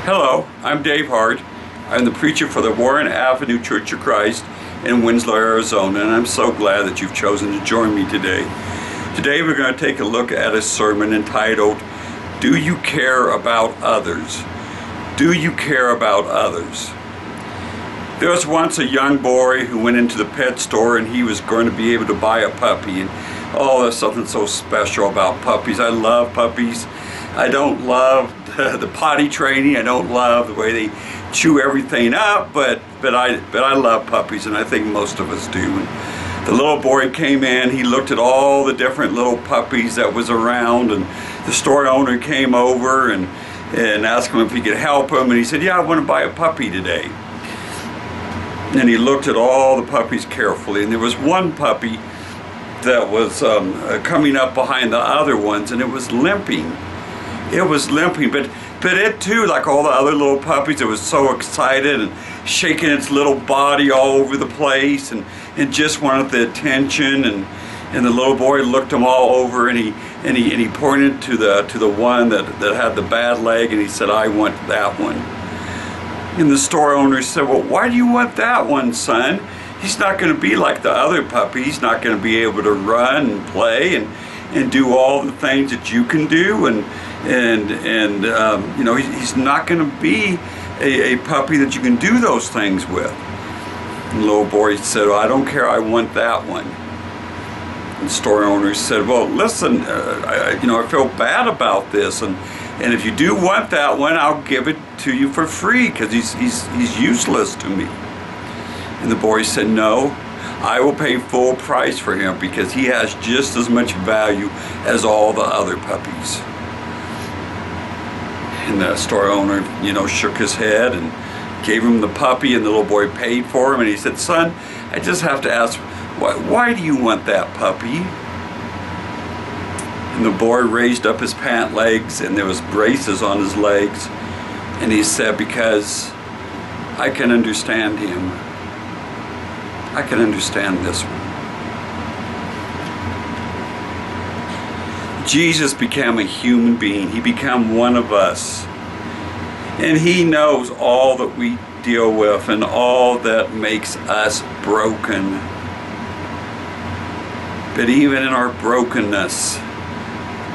Hello, I'm Dave Hart. I'm the preacher for the Warren Avenue Church of Christ in Winslow, Arizona, and I'm so glad that you've chosen to join me today. Today we're going to take a look at a sermon entitled, Do You Care About Others? Do you care about others? There was once a young boy who went into the pet store and he was going to be able to buy a puppy. And oh, there's something so special about puppies. I love puppies. I don't love the potty training. I don't love the way they chew everything up, but I love puppies, and I think most of us do. And the little boy came in, he looked at all the different little puppies that was around, and the store owner came over and asked him if he could help him, and he said, yeah, I want to buy a puppy today. And he looked at all the puppies carefully, and there was one puppy that was coming up behind the other ones, and it was limping. It was limping, but it too, like all the other little puppies, it was so excited and shaking its little body all over the place and just wanted the attention. And the little boy looked them all over, and he pointed to the one that had the bad leg, and he said, I want that one. And the store owner said, well, why do you want that one, son? He's not going to be like the other puppy. He's not going to be able to run and play and do all the things that you can do, and you know, he's not going to be a puppy that you can do those things with. And the little boy said, well, I don't care, I want that one. And the store owner said, well, listen, I feel bad about this, and if you do want that one, I'll give it to you for free, because he's useless to me. And the boy said, no, I will pay full price for him, because he has just as much value as all the other puppies. And the store owner, shook his head and gave him the puppy, and the little boy paid for him. And he said, son, I just have to ask, why do you want that puppy? And the boy raised up his pant legs, and there was braces on his legs. And he said, because I can understand him. I can understand this one. Jesus became a human being. He became one of us. And he knows all that we deal with and all that makes us broken. But even in our brokenness,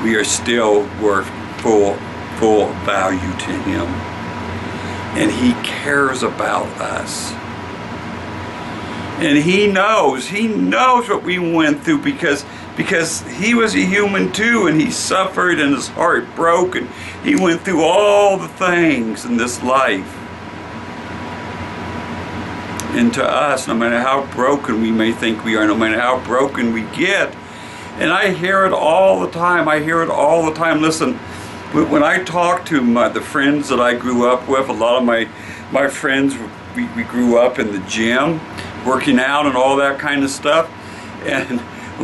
we are still worth full value to him. And he cares about us. And he knows what we went through, because he was a human too, and he suffered and his heart broke, and he went through all the things in this life. And to us, no matter how broken we may think we are, no matter how broken we get, and I hear it all the time, listen, when I talk to the friends that I grew up with, a lot of my friends, we grew up in the gym, working out and all that kind of stuff, and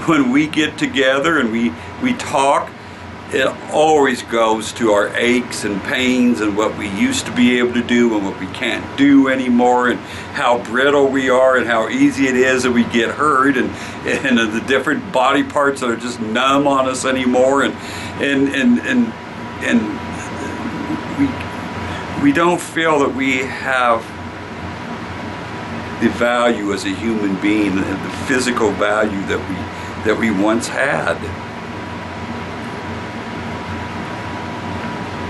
when we get together and we talk, it always goes to our aches and pains and what we used to be able to do and what we can't do anymore, and how brittle we are and how easy it is that we get hurt, and the different body parts that are just numb on us anymore, and we don't feel that we have the value as a human being, the physical value that we once had.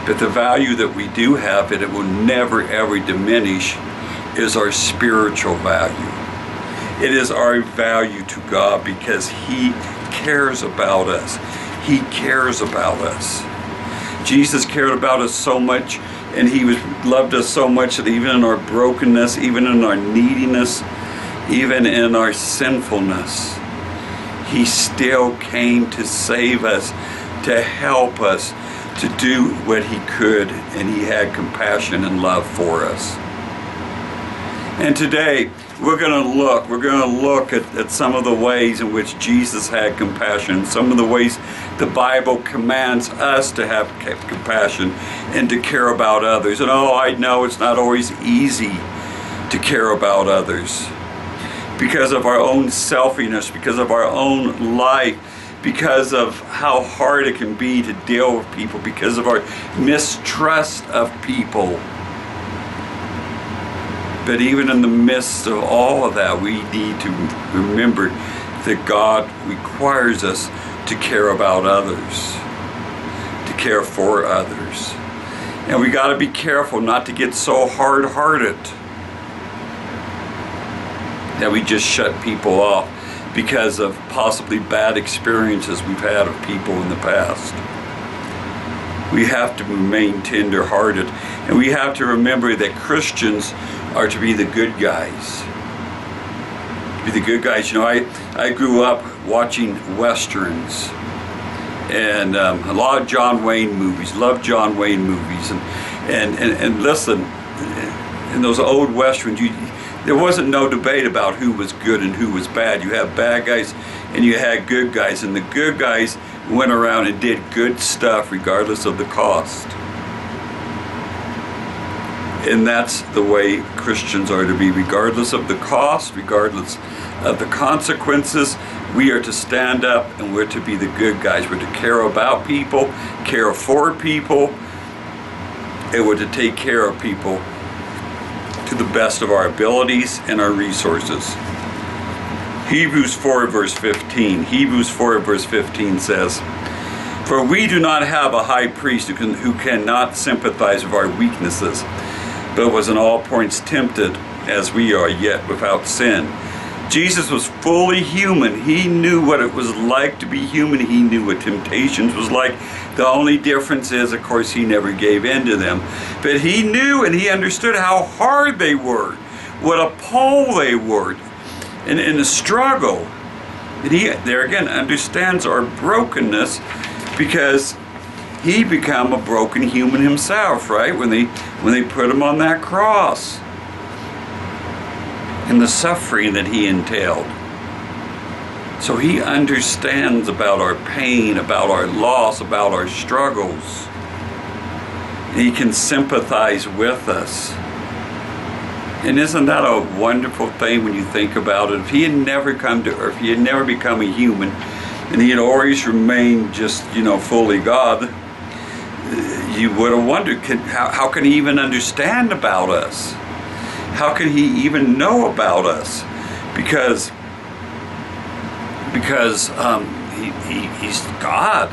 But the value that we do have, and it will never ever diminish, is our spiritual value. It is our value to God, because he cares about us. He cares about us. Jesus cared about us so much, and he loved us so much that even in our brokenness, even in our neediness, even in our sinfulness, he still came to save us, to help us, to do what he could, and he had compassion and love for us. And today, we're going to look at some of the ways in which Jesus had compassion, some of the ways the Bible commands us to have compassion and to care about others. And I know it's not always easy to care about others, because of our own selfishness, because of our own life, because of how hard it can be to deal with people, because of our mistrust of people. But even in the midst of all of that, we need to remember that God requires us to care about others, to care for others. And we got to be careful not to get so hard-hearted that we just shut people off because of possibly bad experiences we've had of people in the past. We have to remain tender-hearted, and we have to remember that Christians are to be the good guys. To be the good guys. You know, I grew up watching Westerns and a lot of John Wayne movies. Love John Wayne movies. And listen, in those old Westerns, there wasn't no debate about who was good and who was bad. You had bad guys and you had good guys, and the good guys went around and did good stuff regardless of the cost. And that's the way Christians are to be, regardless of the cost, regardless of the consequences. We are to stand up and we're to be the good guys. We're to care about people, care for people, and we're to take care of people to the best of our abilities and our resources. Hebrews 4 verse 15. Hebrews 4 verse 15 says, "For we do not have a high priest who cannot sympathize with our weaknesses, but was in all points tempted as we are, yet without sin." Jesus was fully human. He knew what it was like to be human. He knew what temptations was like. The only difference is, of course, he never gave in to them. But he knew and he understood how hard they were, what a pull they were, and the struggle. And he, there again, understands our brokenness because he became a broken human himself, right? When they put him on that cross. And the suffering that he entailed. So he understands about our pain, about our loss, about our struggles. And he can sympathize with us. And isn't that a wonderful thing when you think about it? If he had never come to earth, he had never become a human, and he had always remained just, fully God, you would have wondered, how can he even understand about us? How can he even know about us? Because he's God,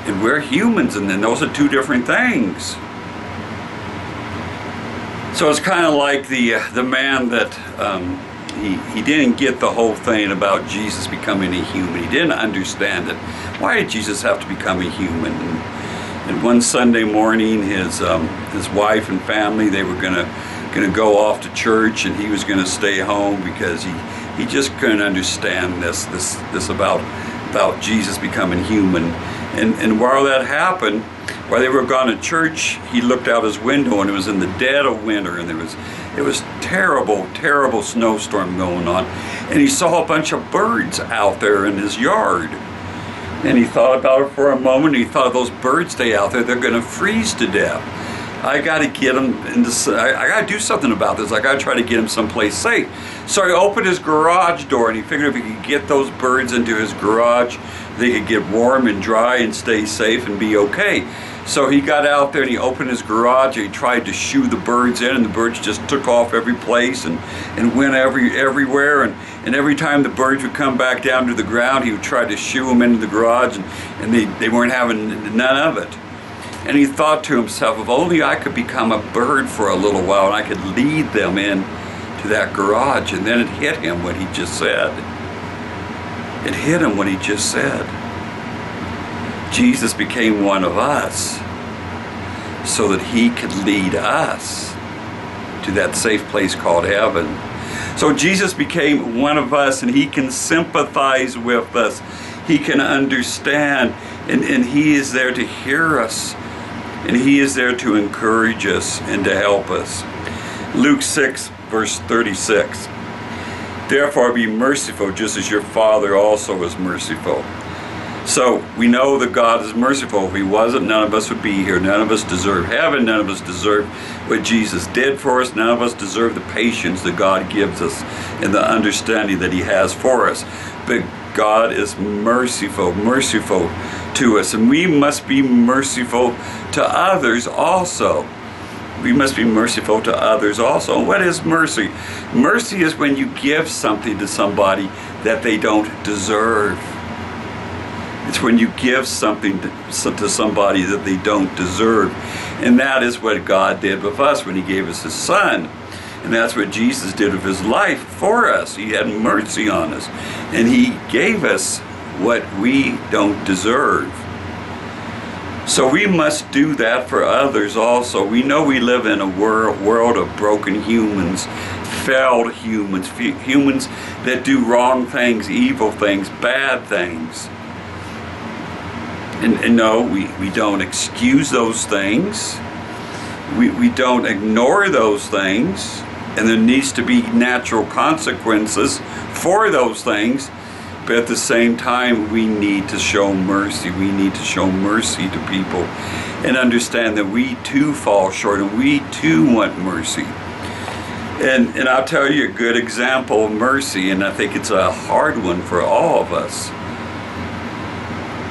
and we're humans, and then those are two different things. So it's kind of like the man that he didn't get the whole thing about Jesus becoming a human. He didn't understand it. Why did Jesus have to become a human? And one Sunday morning, his wife and family, they were gonna go off to church, and he was gonna stay home because he just couldn't understand this about Jesus becoming human. And while that happened, while they were gone to church, he looked out his window, and it was in the dead of winter, and it was terrible snowstorm going on, and he saw a bunch of birds out there in his yard. And he thought about it for a moment. He thought, those birds stay out there, they're going to freeze to death. I got to get them I got to do something about this. I got to try to get them someplace safe. So he opened his garage door, and he figured if he could get those birds into his garage, they could get warm and dry and stay safe and be okay. So he got out there and he opened his garage, and he tried to shoo the birds in, and the birds just took off every place and went everywhere. And every time the birds would come back down to the ground, he would try to shoo them into the garage, and they weren't having none of it. And he thought to himself, if only I could become a bird for a little while, and I could lead them in to that garage. And then it hit him what he just said. It hit him what he just said. Jesus became one of us so that he could lead us to that safe place called heaven. So Jesus became one of us, and he can sympathize with us. He can understand, and he is there to hear us, and he is there to encourage us and to help us. Luke 6 verse 36. Therefore be merciful, just as your Father also is merciful. So we know that God is merciful. If he wasn't, none of us would be here. None of us deserve heaven. None of us deserve what Jesus did for us. None of us deserve the patience that God gives us and the understanding that he has for us. But God is merciful to us, and we must be merciful to others also. we must be merciful to others also. And what is mercy? Mercy is when you give something to somebody that they don't deserve. It's when you give something to somebody that they don't deserve. And that is what God did with us when he gave us his son. And that's what Jesus did with his life for us. He had mercy on us. And he gave us what we don't deserve. So we must do that for others also. We know we live in a world of broken humans, failed humans, humans that do wrong things, evil things, bad things. And no, we don't excuse those things. We don't ignore those things. And there needs to be natural consequences for those things. But at the same time, we need to show mercy. We need to show mercy to people and understand that we too fall short and we too want mercy. And I'll tell you a good example of mercy, and I think it's a hard one for all of us.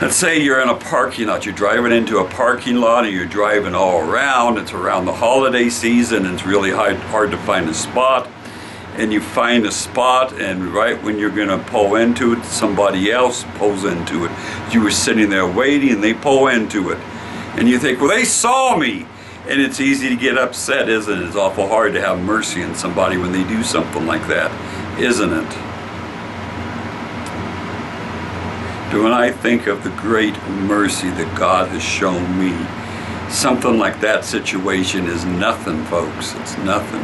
Let's say you're in a parking lot. You're driving into a parking lot and you're driving all around. It's around the holiday season and it's really hard to find a spot. And you find a spot, and right when you're going to pull into it, somebody else pulls into it. You were sitting there waiting and they pull into it. And you think, well, they saw me. And it's easy to get upset, isn't it? It's awful hard to have mercy on somebody when they do something like that, isn't it? But when I think of the great mercy that God has shown me, something like that situation is nothing, folks. It's nothing.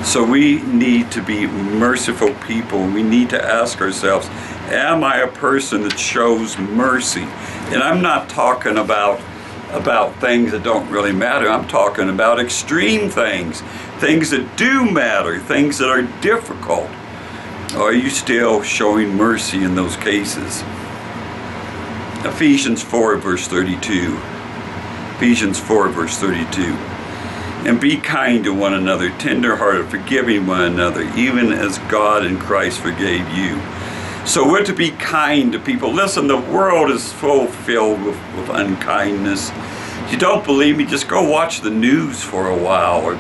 So we need to be merciful people. We need to ask ourselves, am I a person that shows mercy? And I'm not talking about things that don't really matter. I'm talking about extreme things that do matter, things that are difficult. Are you still showing mercy in those cases? Ephesians 4 verse 32. Ephesians 4 verse 32. And be kind to one another, tender-hearted, forgiving one another, even as God in Christ forgave you. So we're to be kind to people. Listen, the world is filled with unkindness. If you don't believe me, just go watch the news for a while, or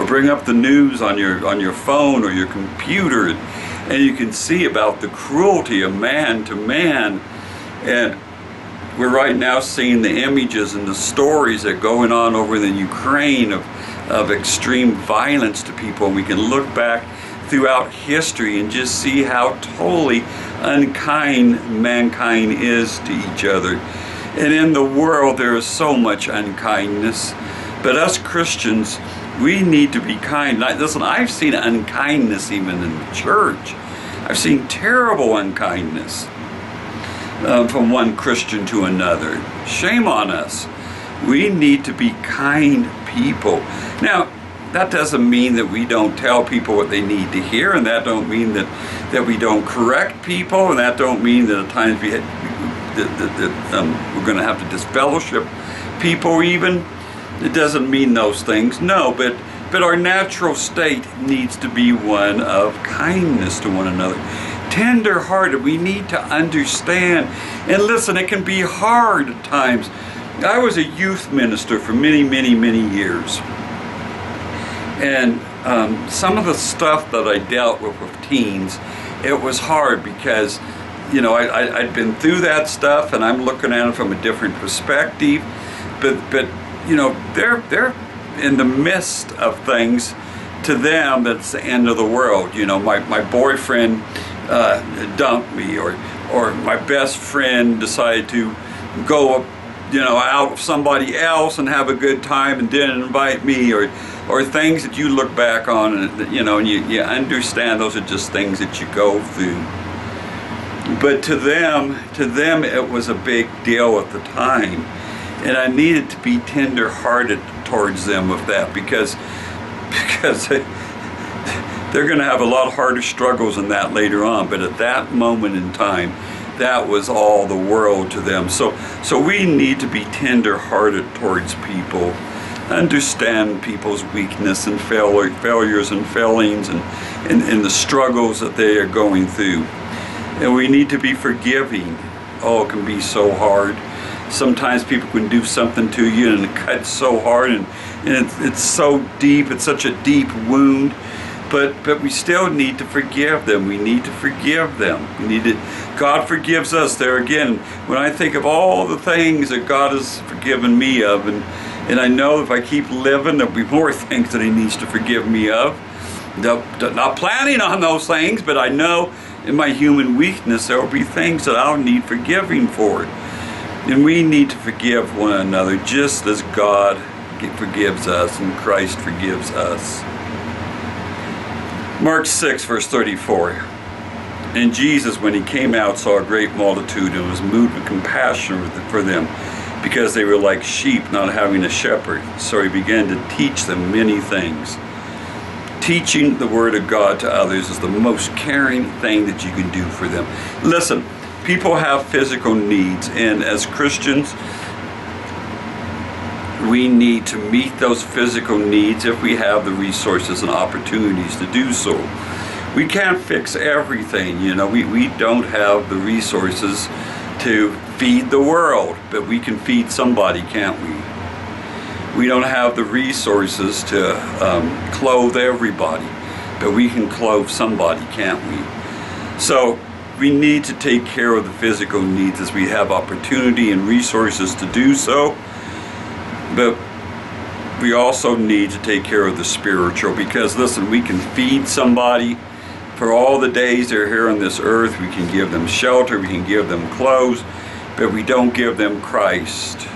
bring up the news on your phone or your computer, and you can see about the cruelty of man to man. And we're right now seeing the images and the stories that are going on over in Ukraine of extreme violence to people. And we can look back throughout history and just see how totally unkind mankind is to each other. And in the world there is so much unkindness. But us Christians, we need to be kind. Listen, I've seen unkindness even in the church. I've seen terrible unkindness. From one Christian to another. Shame on us. We need to be kind people. Now, that doesn't mean that we don't tell people what they need to hear, and that don't mean that we don't correct people, and that don't mean that at times we're going to have to disfellowship people even. It doesn't mean those things, no, but our natural state needs to be one of kindness to one another. Tender-hearted. We need to understand. And listen, it can be hard at times. I was a youth minister for many, many, many years. And some of the stuff that I dealt with teens, it was hard because, you know, I'd been through that stuff and I'm looking at it from a different perspective. But you know, they're in the midst of things. To them, that's the end of the world. You know, my boyfriend dumped me, or my best friend decided to go, you know, out with somebody else and have a good time and didn't invite me, or things that you look back on and you know, and you understand those are just things that you go through. But to them it was a big deal at the time, and I needed to be tender-hearted towards them with that because they're going to have a lot harder struggles than that later on. But at that moment in time, that was all the world to them. So we need to be tender-hearted towards people, understand people's weakness and failures and failings and the struggles that they are going through. And we need to be forgiving. Oh, it can be so hard. Sometimes people can do something to you and it cuts so hard, and it's so deep, it's such a deep wound. But we still need to forgive them. We need to forgive them. God forgives us. There again, when I think of all the things that God has forgiven me of, and I know if I keep living, there'll be more things that He needs to forgive me of. Not planning on those things, but I know in my human weakness there will be things that I'll need forgiving for. And we need to forgive one another just as God forgives us and Christ forgives us. Mark 6, verse 34. And Jesus, when He came out, saw a great multitude and was moved with compassion for them, because they were like sheep not having a shepherd. So He began to teach them many things. Teaching the Word of God to others is the most caring thing that you can do for them. Listen, people have physical needs, and as Christians, we need to meet those physical needs if we have the resources and opportunities to do so. We can't fix everything, we don't have the resources to feed the world, but we can feed somebody, can't we? We don't have the resources to clothe everybody, but we can clothe somebody, can't we? So we need to take care of the physical needs as we have opportunity and resources to do so. But we also need to take care of the spiritual, because listen, we can feed somebody for all the days they're here on this earth. We can give them shelter, we can give them clothes, but we don't give them Christ.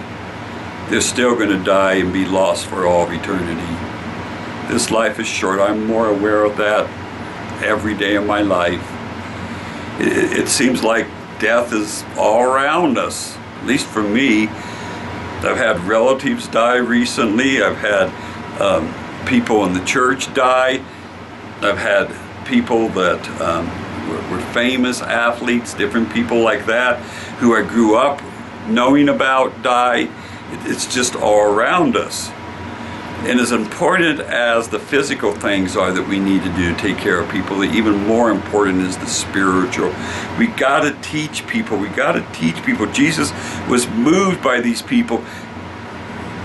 They're still going to die and be lost for all of eternity. This life is short. I'm more aware of that every day of my life. It seems like death is all around us, at least for me. I've had relatives die recently. I've had people in the church die. I've had people that were famous athletes, different people like that, who I grew up knowing about die. It's just all around us. And as important as the physical things are that we need to do to take care of people, even more important is the spiritual. We got to teach people. Jesus was moved by these people,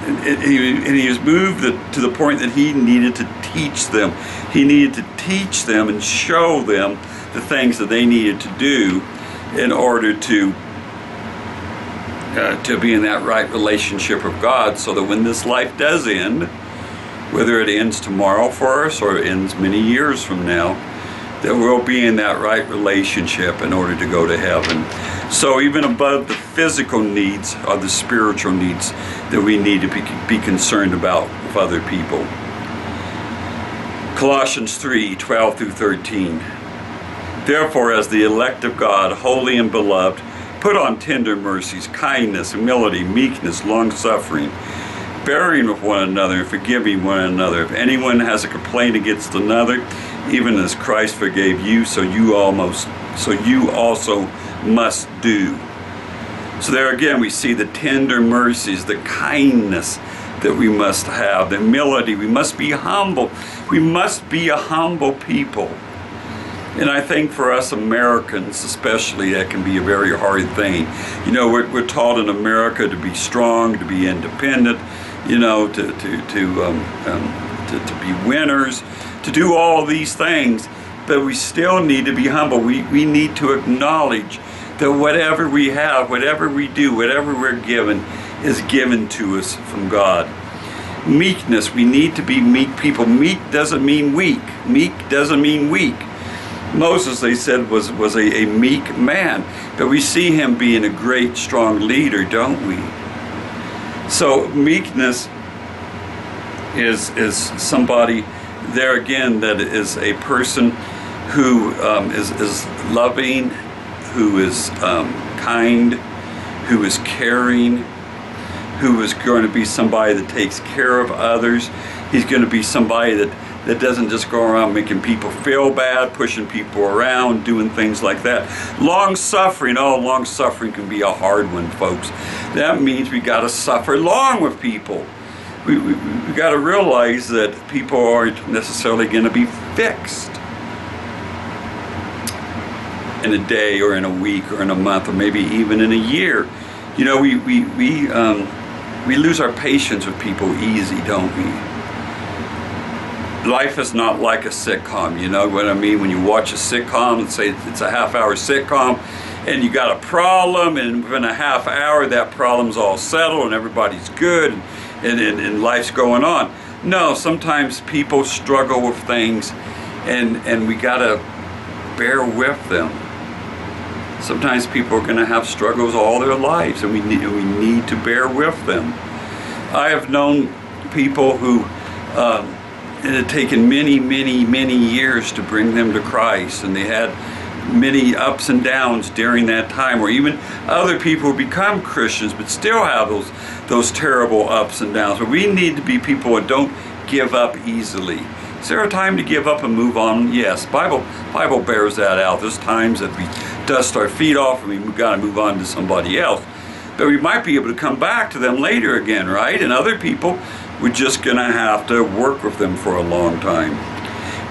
and he was moved to the point that He needed to teach them. He needed to teach them and show them the things that they needed to do in order to be in that right relationship with God, so that when this life does end, whether it ends tomorrow for us or it ends many years from now, that we'll be in that right relationship in order to go to heaven. So even above the physical needs are the spiritual needs that we need to be concerned about with other people. Colossians 3, 12 through 13. Therefore, as the elect of God, holy and beloved, put on tender mercies, kindness, humility, meekness, long-suffering, bearing with one another and forgiving one another. If anyone has a complaint against another, even as Christ forgave you, so you also must do. So there again we see the tender mercies, the kindness that we must have, the humility. We must be humble. We must be a humble people. And I think for us Americans especially, that can be a very hard thing. We're taught in America to be strong, to be independent, to be winners, to do all these things. But we still need to be humble. We need to acknowledge that whatever we have, whatever we do, whatever we're given, is given to us from God. Meekness, we need to be meek people. Meek doesn't mean weak. Meek doesn't mean weak. Moses, they said, was a meek man, but we see him being a great, strong leader, don't we? So meekness is somebody, there again, that is a person who is loving, who is kind, who is caring, who is going to be somebody that takes care of others. He's going to be somebody that doesn't just go around making people feel bad, pushing people around, doing things like that. Long-suffering, long-suffering can be a hard one, folks. That means we got to suffer long with people. We got to realize that people aren't necessarily going to be fixed in a day or in a week or in a month or maybe even in a year. You know, we lose our patience with people easy, don't we? Life is not like a sitcom, you know what I mean? When you watch a sitcom, let's say it's a half-hour sitcom, and you got a problem, and within a half hour that problem's all settled and everybody's good, and life's going on. No, sometimes people struggle with things, and we gotta bear with them. Sometimes people are gonna have struggles all their lives, and we need to bear with them. I have known people who it had taken many years to bring them to Christ, and they had many ups and downs during that time, or even other people who become Christians but still have those terrible ups and downs. But we need to be people that don't give up easily. Is there a time to give up and move on? Yes, Bible bears that out. There's times that we dust our feet off and we got to move on to somebody else. But we might be able to come back to them later again, right? And other people, we're just going to have to work with them for a long time.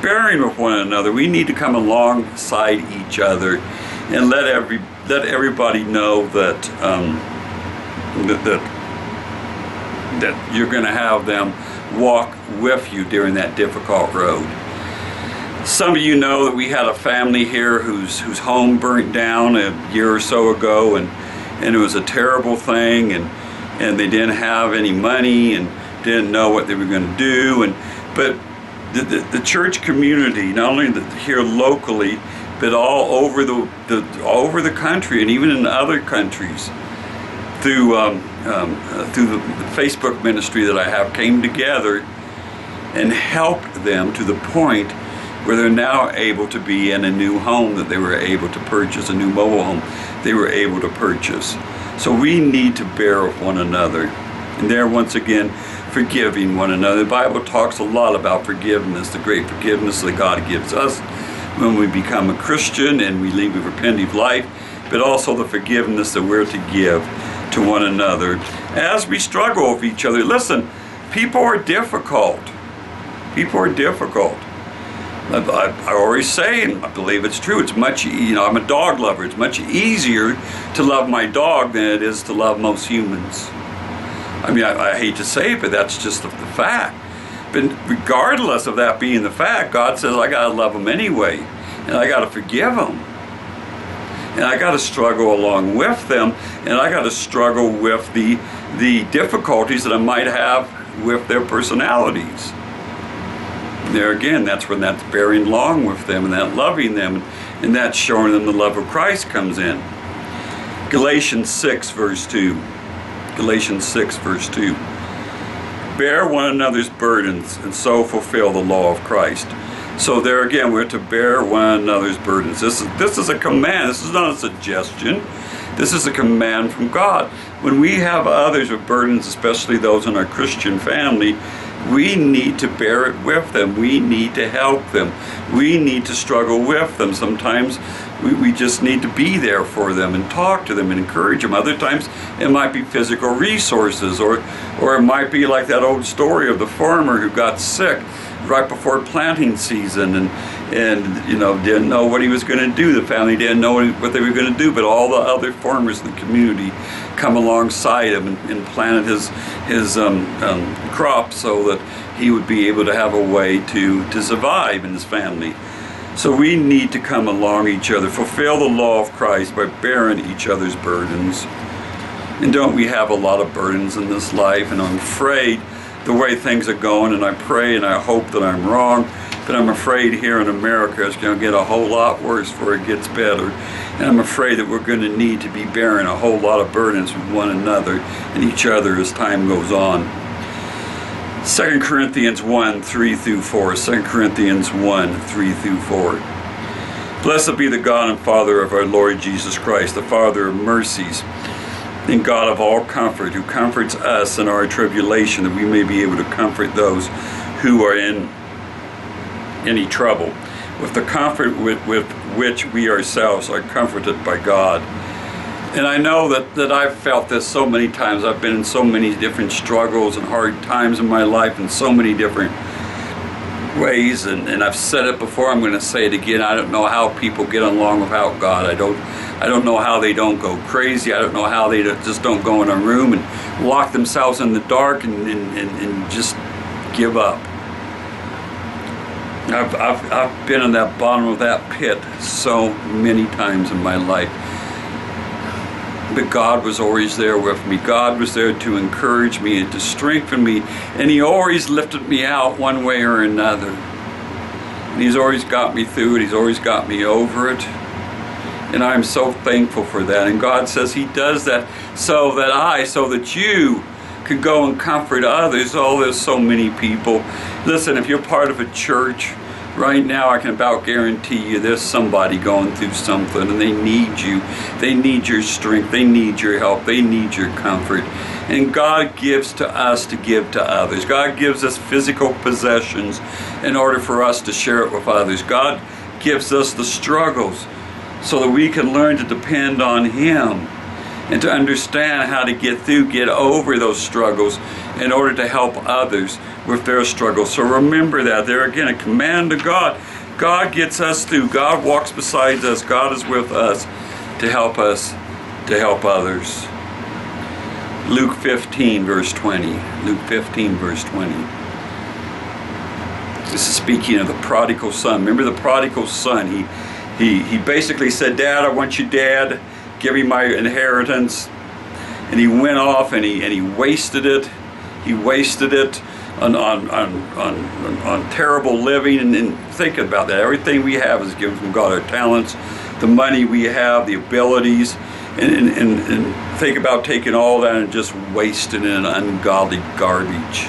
Bearing with one another, we need to come alongside each other and let everybody know that that you're going to have them walk with you during that difficult road. Some of you know that we had a family here whose home burnt down a year or so ago, and it was a terrible thing, and they didn't have any money and didn't know what they were going to do, but the church community, not only here locally, but all over the country and even in other countries, through the Facebook ministry that I have, came together and helped them to the point where they're now able to be in a new home that they were able to purchase, a new mobile home they were able to purchase. So we need to bear with one another. And there, once again, forgiving one another. The Bible talks a lot about forgiveness, the great forgiveness that God gives us when we become a Christian and we lead a repentant life, but also the forgiveness that we're to give to one another as we struggle with each other. Listen, people are difficult. People are difficult. I always say, and I believe it's true, it's much, I'm a dog lover. It's much easier to love my dog than it is to love most humans. I mean, I hate to say it, but that's just the fact. But regardless of that being the fact, God says I got to love them anyway, and I got to forgive them. And I got to struggle along with them, and I got to struggle with the difficulties that I might have with their personalities. There again, that's when that bearing along with them and that loving them and that showing them the love of Christ comes in. Galatians 6 verse 2. Galatians 6 verse 2. Bear one another's burdens and so fulfill the law of Christ. So there again, we're to bear one another's burdens. This is a command. This is not a suggestion. This is a command from God. When we have others with burdens, especially those in our Christian family, we need to bear it with them. We need to help them. We need to struggle with them. Sometimes we just need to be there for them and talk to them and encourage them. Other times it might be physical resources, or it might be like that old story of the farmer who got sick right before planting season and didn't know what he was going to do. The family didn't know what they were going to do, but all the other farmers in the community come alongside him and planted his crops so that he would be able to have a way to survive in his family. So we need to come along each other, fulfill the law of Christ by bearing each other's burdens. And don't we have a lot of burdens in this life? And I'm afraid the way things are going, and I pray and I hope that I'm wrong, but I'm afraid here in America it's going to get a whole lot worse before it gets better. And I'm afraid that we're going to need to be bearing a whole lot of burdens with one another and each other as time goes on. 2 Corinthians 1, 3 through 4. 2 Corinthians 1, 3 through 4. Blessed be the God and Father of our Lord Jesus Christ, the Father of mercies and God of all comfort, who comforts us in our tribulation, that we may be able to comfort those who are in any trouble, with the comfort with which we ourselves are comforted by God. And I know that I've felt this so many times. I've been in so many different struggles and hard times in my life, and so many different ways, and I've said it before, I'm going to say it again. I don't know how people get along without God. I don't know how they don't go crazy. I don't know how they just don't go in a room and lock themselves in the dark and just give up. I've been in that bottom of that pit so many times in my life. But God was always there with me. God was there to encourage me and to strengthen me. And He always lifted me out one way or another. And He's always got me through it. He's always got me over it. And I'm so thankful for that. And God says He does that so that you can go and comfort others. Oh, there's so many people. Listen, if you're part of a church, right now I can about guarantee you there's somebody going through something and they need you. They need your strength. They need your help. They need your comfort. And God gives to us to give to others. God gives us physical possessions in order for us to share it with others. God gives us the struggles so that we can learn to depend on Him and to understand how to get over those struggles in order to help others with their struggles. So remember that. There again, a command of God. God gets us through. God walks beside us. God is with us to help others. Luke 15, verse 20. Luke 15, verse 20. This is speaking of the prodigal son. Remember the prodigal son? He basically said, "Dad, I want you dead. Give me my inheritance." And he went off and he wasted it. He wasted it on terrible living. And think about that. Everything we have is given from God. Our talents, the money we have, the abilities. And think about taking all that and just wasting it in ungodly garbage.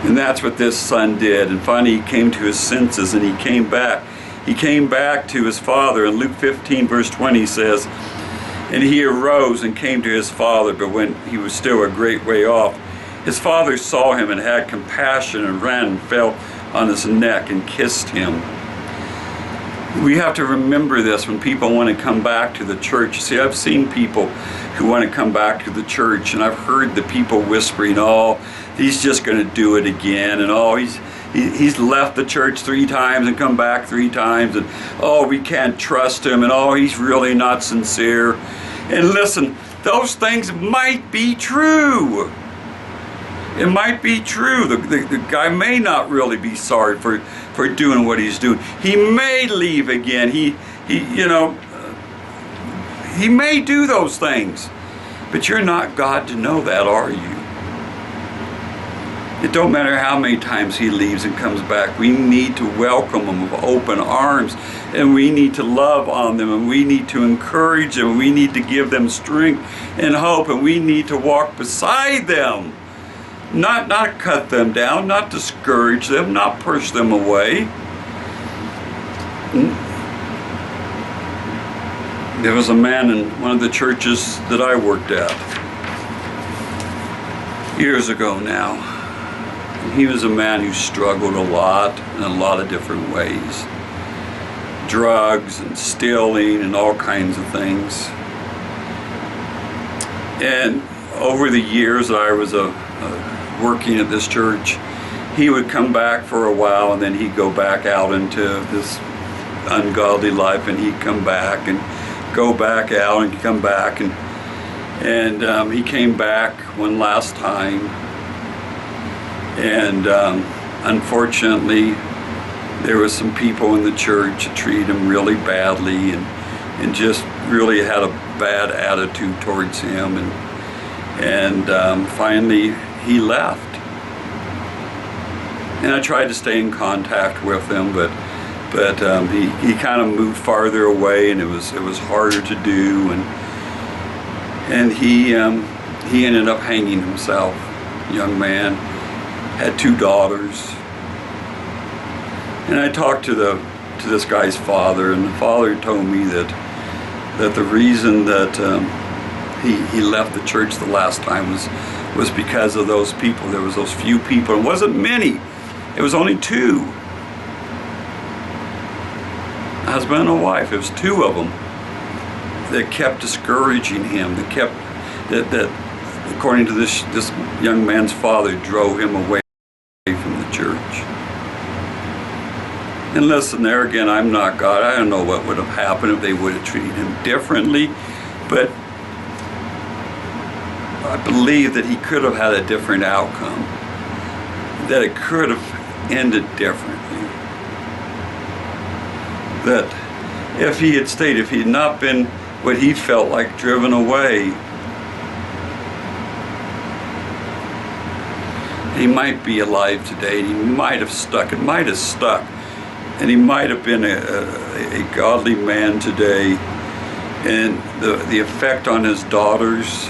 And that's what this son did. And finally he came to his senses and he came back. He came back to his father. And Luke 15 verse 20 says, "And he arose and came to his father, but when he was still a great way off, his father saw him and had compassion and ran and fell on his neck and kissed him." We have to remember this when people want to come back to the church. See, I've seen people who want to come back to the church, and I've heard the people whispering, "Oh, he's just going to do it again," and "Oh, he's left the church 3 times and come back 3 times, and oh, we can't trust him, and oh, he's really not sincere." And listen, those things might be true. It might be true. The guy may not really be sorry for doing what he's doing. He may leave again. He may do those things. But you're not God to know that, are you? It don't matter how many times he leaves and comes back. We need to welcome him with open arms, and we need to love on them, and we need to encourage them, and we need to give them strength and hope, and we need to walk beside them. Not cut them down, not discourage them, not push them away. There was a man in one of the churches that I worked at years ago now. And he was a man who struggled a lot in a lot of different ways. Drugs and stealing and all kinds of things. And over the years that I was working at this church, he would come back for a while and then he'd go back out into this ungodly life, and he'd come back and go back out and come back, and he came back one last time, and unfortunately there was some people in the church that treated him really badly and just really had a bad attitude towards him, and finally he left. And I tried to stay in contact with him, but he kind of moved farther away, and it was harder to do, and he ended up hanging himself. Young man, had 2 daughters, and I talked to this guy's father, and the father told me that the reason that he left the church the last time was because of those people. There was those few people. It wasn't many. It was only 2. A husband and a wife. It was 2 of them that kept discouraging him. That according to this young man's father, drove him away from the church. And listen, there again, I'm not God. I don't know what would have happened if they would have treated him differently, but I believe that he could have had a different outcome, that it could have ended differently. That if he had stayed, if he had not been what he felt like driven away, he might be alive today, and he might have stuck, it might have stuck, and he might have been a godly man today. And the effect on his daughters,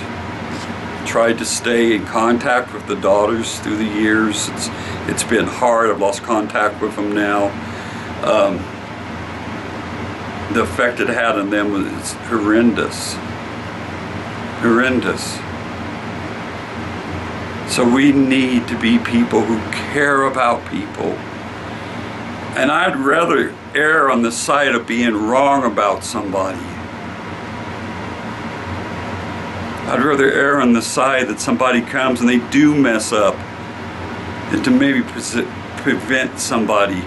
tried to stay in contact with the daughters through the years. It's been hard. I've lost contact with them now. The effect it had on them was horrendous. Horrendous. So we need to be people who care about people. And I'd rather err on the side of being wrong about somebody. I'd rather err on the side that somebody comes and they do mess up, and to maybe prevent somebody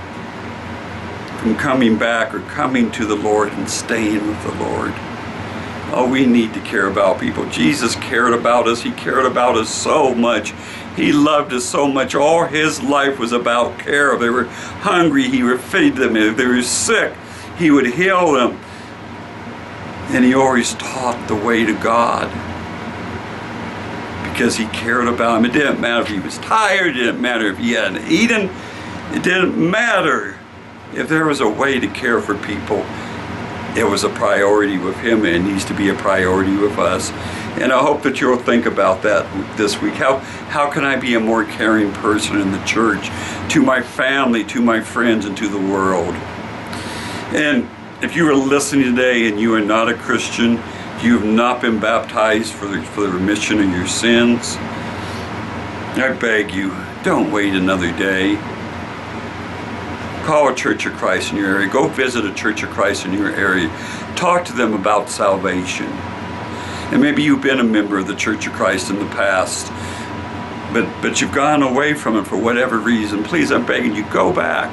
from coming back or coming to the Lord and staying with the Lord. Oh, we need to care about people. Jesus cared about us. He cared about us so much. He loved us so much. All his life was about care. If they were hungry, he would feed them. If they were sick, he would heal them. And he always taught the way to God, because he cared about him. It didn't matter if he was tired. It didn't matter if he hadn't eaten. It didn't matter. If there was a way to care for people, it was a priority with him, and it needs to be a priority with us. And I hope that you'll think about that this week. How can I be a more caring person in the church, to my family, to my friends, and to the world? And if you are listening today and you are not a Christian, you have not been baptized for the remission of your sins, I beg you, don't wait another day. Call a Church of Christ in your area. Go visit a Church of Christ in your area. Talk to them about salvation. And maybe you've been a member of the Church of Christ in the past, but you've gone away from it for whatever reason. Please, I'm begging you, go back.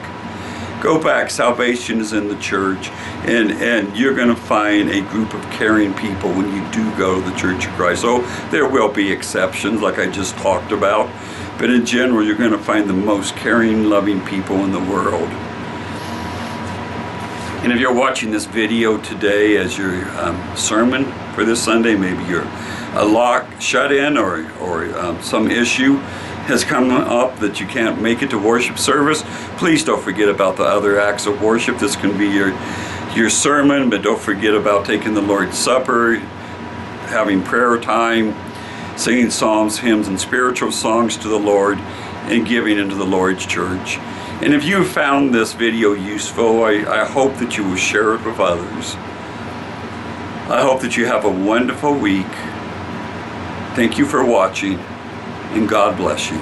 Go back. Salvation is in the church, and you're going to find a group of caring people when you do go to the Church of Christ. So there will be exceptions, like I just talked about, but in general, you're going to find the most caring, loving people in the world. And if you're watching this video today as your sermon for this Sunday, maybe you're shut in, or some issue has come up that you can't make it to worship service, please don't forget about the other acts of worship. This can be your sermon, but don't forget about taking the Lord's Supper, having prayer time, singing psalms, hymns, and spiritual songs to the Lord, and giving into the Lord's church. And if you found this video useful, I hope that you will share it with others. I hope that you have a wonderful week. Thank you for watching, and God bless you.